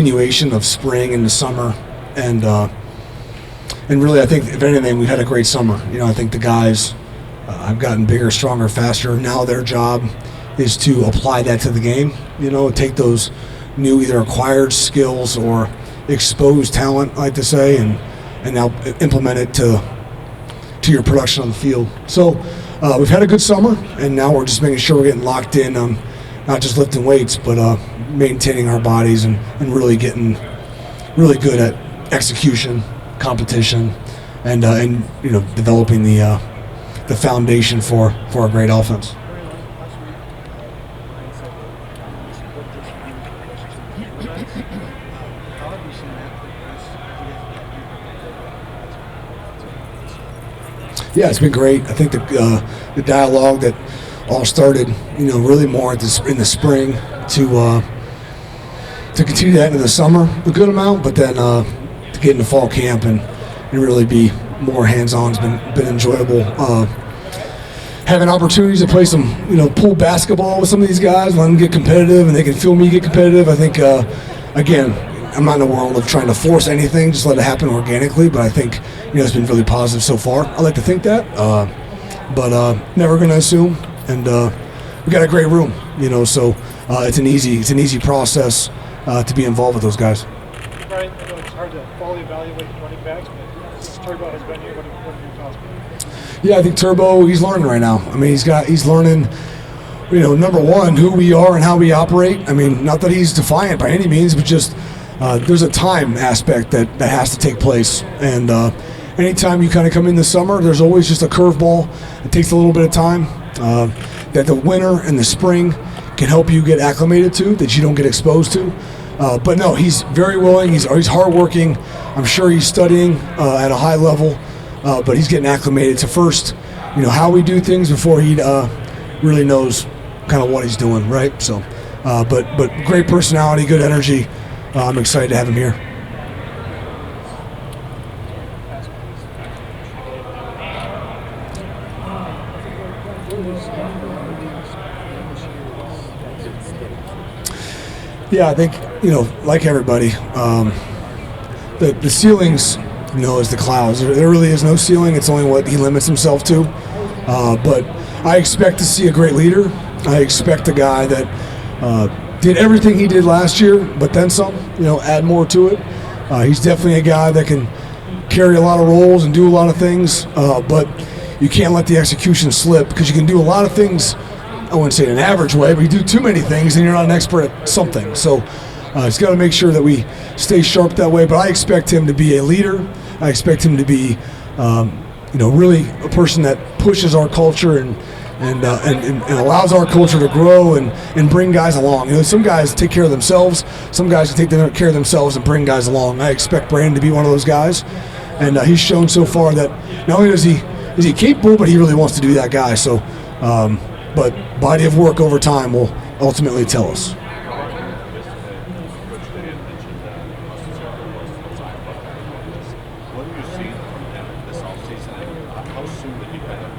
continuation of spring into summer, and really, I think if anything, we've had a great summer. I think the guys have gotten bigger, stronger, faster. Now their job is to apply that to the game. Take those new either acquired skills or exposed talent, I like to say, and now implement it to your production on the field. So we've had a good summer, and now we're just making sure we're getting locked in on not just lifting weights, but maintaining our bodies and really getting really good at execution, competition, and developing the foundation for a great offense. Yeah, it's been great. I think the dialogue that all started, really more in the spring to continue that into the summer a good amount, but then to get into fall camp and really be more hands-on has been enjoyable. Having opportunities to play some, pool basketball with some of these guys, let them get competitive, and they can feel me get competitive. I think, again, I'm not in the world of trying to force anything, just let it happen organically, but I think, it's been really positive so far. I like to think that, but never going to assume. And we got a great room, so it's an easy process to be involved with those guys. Brian, it's hard to fully evaluate running backs, but since Turbo has been here, what are your thoughts been? Yeah, I think Turbo, he's learning right now. I mean, he's learning, number one, who we are and how we operate. I mean, not that he's defiant by any means, but just there's a time aspect that has to take place. And anytime you kind of come in the summer, there's always just a curveball. It takes a little bit of time that the winter and the spring can help you get acclimated to, that you don't get exposed to. But no, he's very willing. He's hardworking. I'm sure he's studying at a high level, but he's getting acclimated to first, how we do things before he really knows kind of what he's doing, right? So, but great personality, good energy. I'm excited to have him here. Yeah, I think, like everybody, the ceilings, is the clouds. There really is no ceiling. It's only what he limits himself to. But I expect to see a great leader. I expect a guy that did everything he did last year, but then some, add more to it. He's definitely a guy that can carry a lot of roles and do a lot of things, but you can't let the execution slip, because you can do a lot of things, I wouldn't say in an average way, but you do too many things and you're not an expert at something. So he's got to make sure that we stay sharp that way. But I expect him to be a leader. I expect him to be, really a person that pushes our culture and allows our culture to grow and bring guys along. Some guys take care of themselves. Some guys take care of themselves and bring guys along. I expect Brandon to be one of those guys, and he's shown so far that not only is he capable, but he really wants to do that guy. So. But body of work over time will ultimately tell us. What have you seen from him this offseason? How soon did you kind of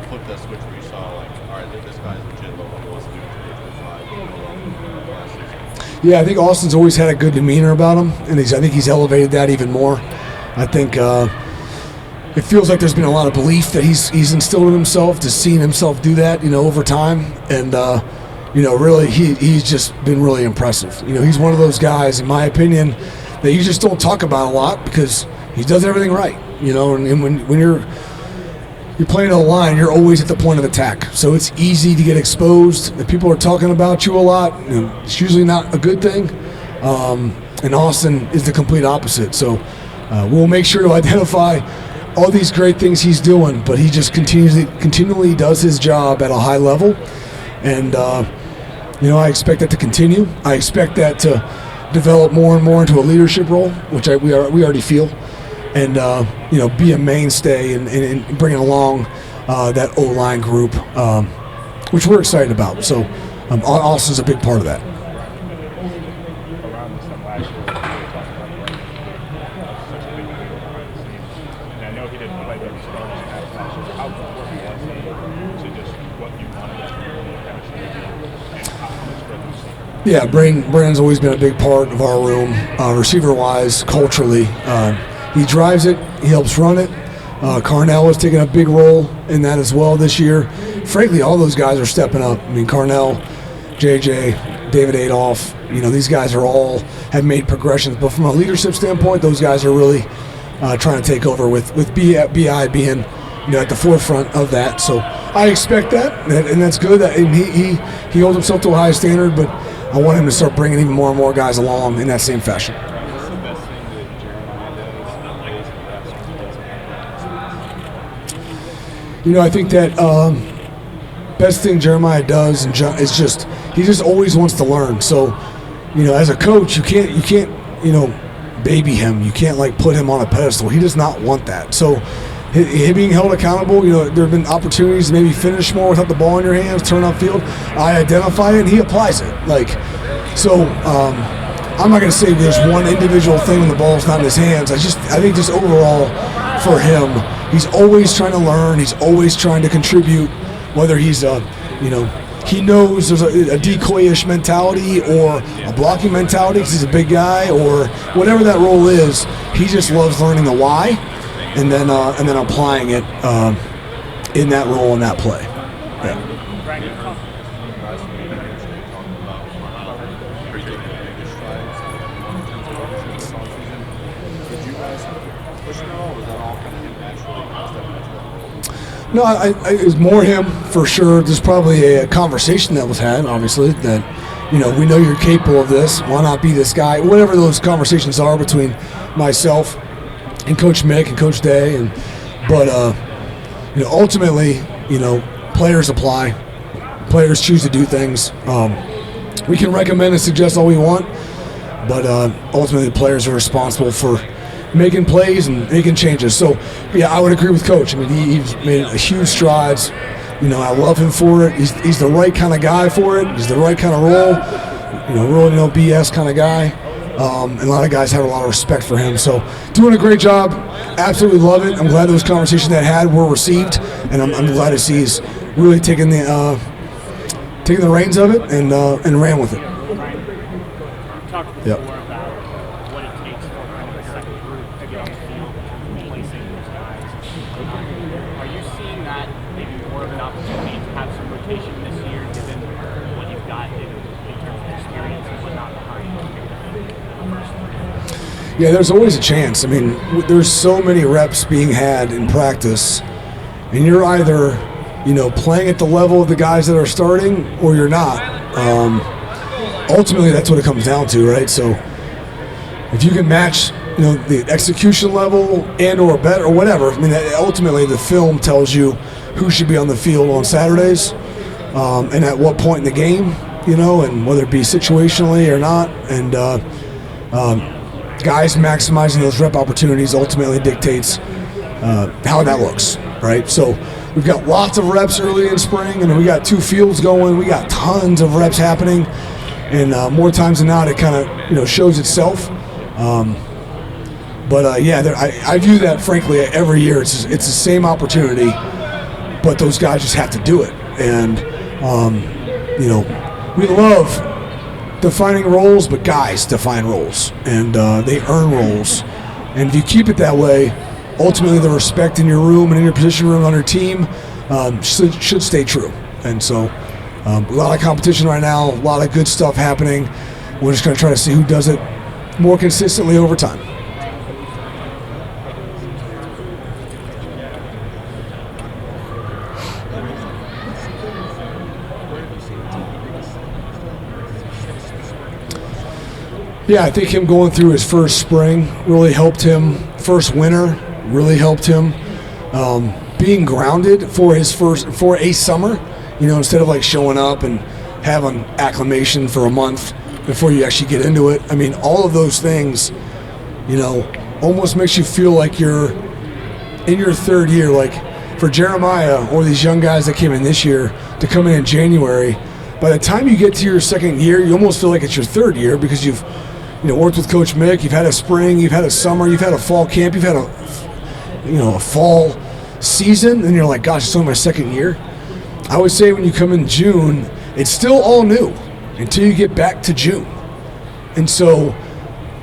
flip that switch where you saw, like, all right, this guy's legit, but what he wants to do 3-5? Yeah, I think Austin's always had a good demeanor about him, and I think he's elevated that even more. I think it feels like there's been a lot of belief that he's instilled in himself, just seeing himself do that, over time. And, really he's just been really impressive. He's one of those guys, in my opinion, that you just don't talk about a lot because he does everything right, and when you're playing on the line, you're always at the point of attack. So it's easy to get exposed. If people are talking about you a lot, it's usually not a good thing. And Austin is the complete opposite. So we'll make sure to identify all these great things he's doing, but he just continually does his job at a high level, and I expect that to continue. I expect that to develop more and more into a leadership role, which we already feel, and be a mainstay and bringing along that O-line group, which we're excited about. So Austin's a big part of that. How important was he to just what you wanted to do and how much further Yeah, Brandon's always been a big part of our room, receiver-wise, culturally. He drives it. He helps run it. Carnell has taken a big role in that as well this year. Frankly, all those guys are stepping up. I mean, Carnell, JJ, David Adolph, these guys are all have made progressions. But from a leadership standpoint, those guys are really trying to take over with BI being at the forefront of that. So I expect that, and that's good. And he holds himself to a high standard, but I want him to start bringing even more and more guys along in that same fashion. What's the best thing that Jeremiah does? I think that best thing Jeremiah does is just he just always wants to learn. So, as a coach, you can't baby him. You can't put him on a pedestal. He does not want that. So, him being held accountable, there have been opportunities to maybe finish more without the ball in your hands, turn upfield. I identify it, and he applies it. I'm not going to say there's one individual thing when the ball's not in his hands. I think just overall for him, he's always trying to learn. He's always trying to contribute, whether he's he knows there's a decoy-ish mentality or a blocking mentality because he's a big guy or whatever that role is. He just loves learning the why and then applying it in that role and that play. Yeah. No, it was more him for sure. There's probably a conversation that was had, obviously, that we know you're capable of this. Why not be this guy? Whatever those conversations are between myself and Coach Mick and Coach Day, but ultimately, players apply. Players choose to do things. We can recommend and suggest all we want, but ultimately the players are responsible for making plays and making changes. So, yeah, I would agree with Coach. I mean, he's made a huge strides. I love him for it. He's the right kind of guy for it. He's the right kind of role. Really no BS kind of guy. And a lot of guys have a lot of respect for him. So, doing a great job. Absolutely love it. I'm glad those conversations that had were received, and I'm glad to see he's really taking the reins of it and ran with it. Yep. Yeah, there's always a chance. I mean, there's so many reps being had in practice, and you're either, playing at the level of the guys that are starting, or you're not. Ultimately, that's what it comes down to, right? So, if you can match, the execution level and/or better or whatever. I mean, ultimately, the film tells you who should be on the field on Saturdays, and at what point in the game, and whether it be situationally or not, and guys maximizing those rep opportunities ultimately dictates how that looks, right? So we've got lots of reps early in spring, and we got 2 fields going. We got tons of reps happening, and more times than not, it kind of shows itself. I view that frankly every year. It's the same opportunity, but those guys just have to do it, and we love defining roles, but guys define roles, and they earn roles. And if you keep it that way, ultimately the respect in your room and in your position room on your team should stay true. And so a lot of competition right now, a lot of good stuff happening. We're just going to try to see who does it more consistently over time. Yeah, I think him going through his first spring really helped him. First winter really helped him. Being grounded for a summer, instead of showing up and having acclimation for a month before you actually get into it. I mean, all of those things, almost makes you feel like you're in your third year. Like for Jeremiah or these young guys that came in this year to come in January, by the time you get to your second year, you almost feel like it's your third year because you've worked with Coach Mick, you've had a spring, you've had a summer, you've had a fall camp, you've had a fall season, and you're like, gosh, it's only my second year. I would say when you come in June, it's still all new. until you get back to June. And so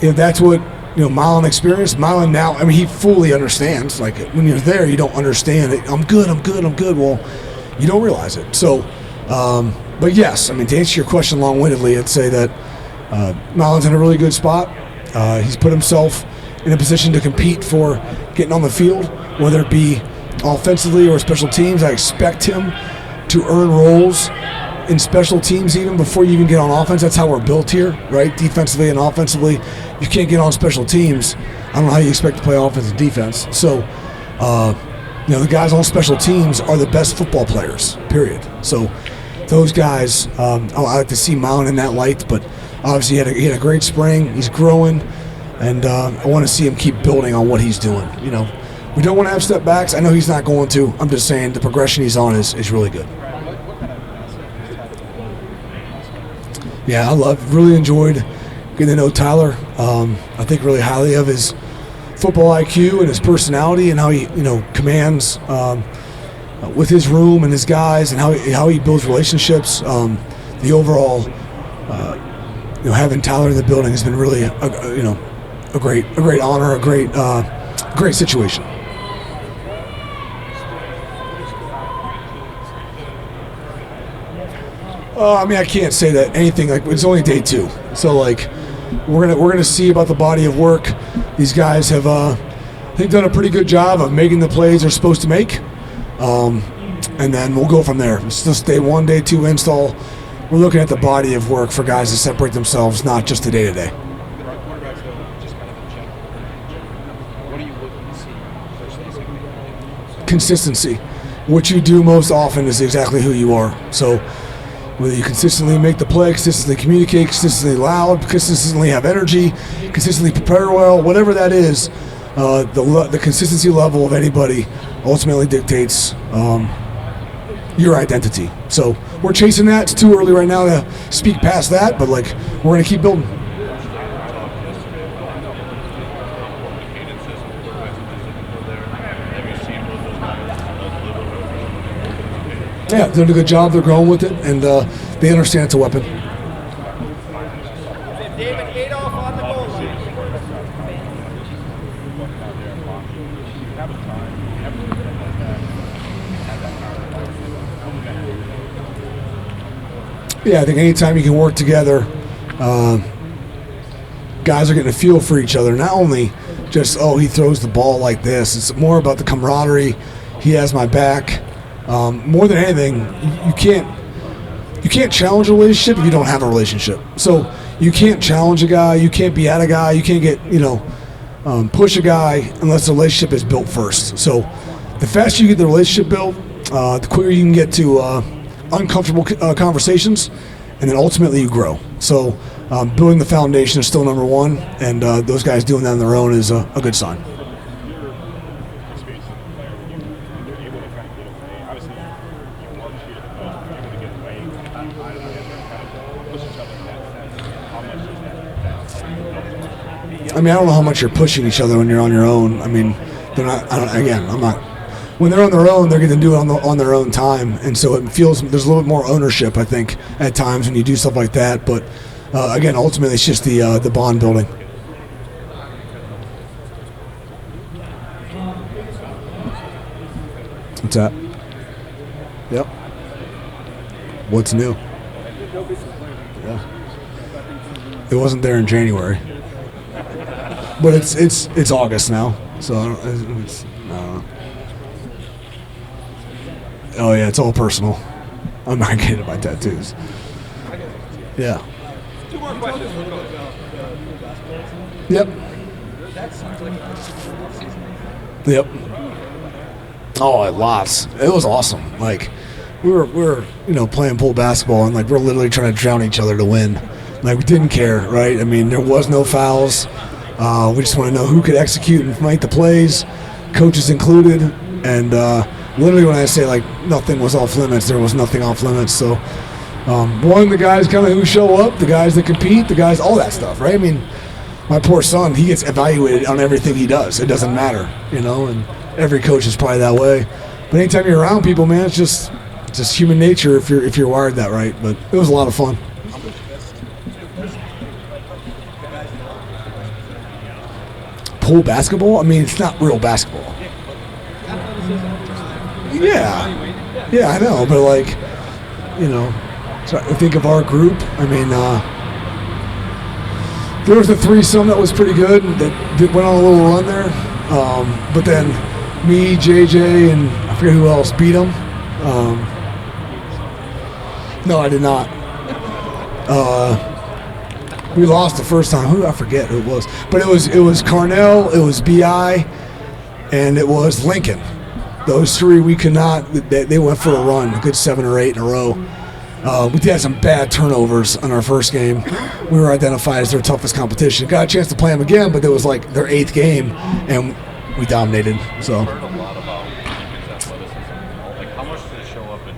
that's what Milan experienced. Milan now, he fully understands. Like, when you're there, you don't understand it. I'm good. Well, you don't realize it. So, but yes, to answer your question long-windedly, I'd say that Milan's in a really good spot. He's put himself in a position to compete for getting on the field, whether it be offensively or special teams. I expect him to earn roles in special teams even before you even get on offense. That's how we're built here, right? Defensively and offensively. You can't get on special teams. I don't know how you expect to play offense and defense. So, the guys on special teams are the best football players, period. So those guys, I like to see Milan in that light, but obviously he had a great spring. He's growing, and I want to see him keep building on what he's doing. We don't want to have step backs. I know he's not going to. I'm just saying the progression he's on is really good. Yeah, really enjoyed getting to know Tyler. I think really highly of his football IQ and his personality and how he, commands with his room and his guys and how he builds relationships. The overall, having Tyler in the building has been really a great honor, a great situation. I can't say that anything. It's only day 2, so we're gonna see about the body of work. These guys have, I think, done a pretty good job of making the plays they're supposed to make, and then we'll go from there. It's just day 1, day 2 install. We're looking at the body of work for guys to separate themselves, not just the day to day. What are you looking to see first day, second day? Consistency. What you do most often is exactly who you are. So whether you consistently make the play, consistently communicate, consistently loud, consistently have energy, consistently prepare well, whatever that is, the consistency level of anybody ultimately dictates your identity. So we're chasing that. It's too early right now to speak past that, but we're going to keep building. Yeah, they're doing a good job. They're growing with it, and they understand it's a weapon. Yeah, I think anytime you can work together, guys are getting a feel for each other. Not only just, he throws the ball like this. It's more about the camaraderie. He has my back. More than anything, you can't challenge a relationship if you don't have a relationship. So you can't challenge a guy, you can't be at a guy, you can't get push a guy unless the relationship is built first. So the faster you get the relationship built, the quicker you can get to uncomfortable conversations, and then ultimately you grow. So building the foundation is still number 1, and those guys doing that on their own is a good sign. I don't know how much you're pushing each other when you're on your own. They're not. I'm not. When they're on their own, they're going to do it on their own time, and so it feels there's a little bit more ownership, I think, at times when you do stuff like that. But again, ultimately, it's just the bond building. What's that? Yep. What's new? Yeah. It wasn't there in January. But it's August now, so I don't know. Oh yeah, it's all personal. I'm not getting my tattoos. Yeah. 2 more questions. Yep. Yep. Oh, lots. It was awesome. We were playing pool basketball, and we're literally trying to drown each other to win. We didn't care, right? There was no fouls. We just want to know who could execute and make the plays, coaches included. And literally when I say nothing was off limits, there was nothing off limits. So the guys kind of who show up, the guys that compete, the guys, all that stuff, right? My poor son, he gets evaluated on everything he does. It doesn't matter, and every coach is probably that way. But anytime you're around people, man, it's just human nature if you're wired that right. But it was a lot of fun. pool basketball. I mean, it's not real basketball. Yeah, I know, but like, you know, so I think of our group. I mean, there was a threesome that was pretty good that went on a little run there, but then me, JJ, and I forget who else beat them. No, I did not. We lost the first time. I forget who it was, but it was Carnell, it was BI, and it was Lincoln. Those three we could not. They went for a run, a good 7 or 8 in a row. We had some bad turnovers on our first game. We were identified as their toughest competition. Got a chance to play them again, but it was like their 8th game, and we dominated. So. I've heard a lot about Lincoln's athleticism. Like, how much does it show up in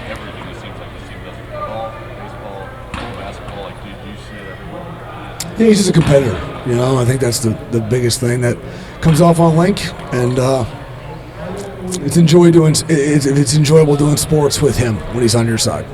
everything? It seems like this team does. Football, baseball, basketball. Like, do you see it everywhere? Yeah, he's just a competitor. You know, I think that's the biggest thing that comes off on Link, and it's enjoyable doing sports with him when he's on your side.